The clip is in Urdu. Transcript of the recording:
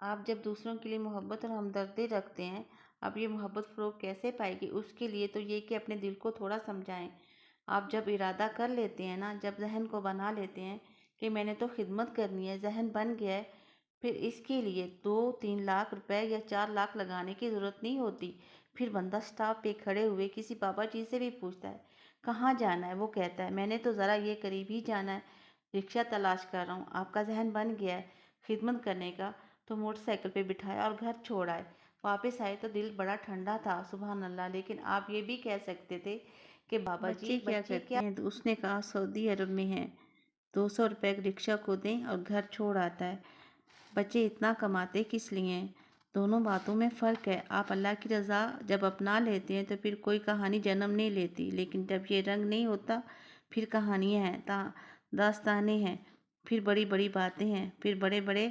آپ جب دوسروں کے لیے محبت اور ہمدردی رکھتے ہیں، اب یہ محبت فروغ کیسے پائے گی؟ اس کے لیے تو یہ کہ اپنے دل کو تھوڑا سمجھائیں۔ آپ جب ارادہ کر لیتے ہیں نا، جب ذہن کو بنا لیتے ہیں کہ میں نے تو خدمت کرنی ہے، ذہن بن گیا ہے، پھر اس کے لیے 2-3 لاکھ روپے یا 4 لاکھ لگانے کی ضرورت نہیں ہوتی۔ پھر بندہ سٹاپ پہ کھڑے ہوئے کسی بابا جی سے بھی پوچھتا ہے کہاں جانا ہے، وہ کہتا ہے میں نے تو ذرا یہ قریب ہی جانا ہے، رکشہ تلاش کر رہا ہوں۔ آپ کا ذہن بن گیا ہے خدمت کرنے کا، تو موٹر سائیکل پہ بٹھایا اور گھر چھوڑ آئے۔ واپس آئے تو دل بڑا ٹھنڈا تھا، سبحان اللہ۔ لیکن آپ یہ بھی کہہ سکتے تھے کہ بابا جی بچے کیا کرتے ہیں؟ تو اس نے کہا سعودی عرب میں ہے، 200 روپے رکشہ کو دیں اور گھر چھوڑ آتا ہے۔ بچے اتنا کماتے کس لیے ہیں؟ دونوں باتوں میں فرق ہے۔ آپ اللہ کی رضا جب اپنا لیتے ہیں تو پھر کوئی کہانی جنم نہیں لیتی، لیکن جب یہ رنگ نہیں ہوتا پھر کہانیاں ہیں، داستانیں ہیں، پھر بڑی بڑی باتیں ہیں، پھر بڑے بڑے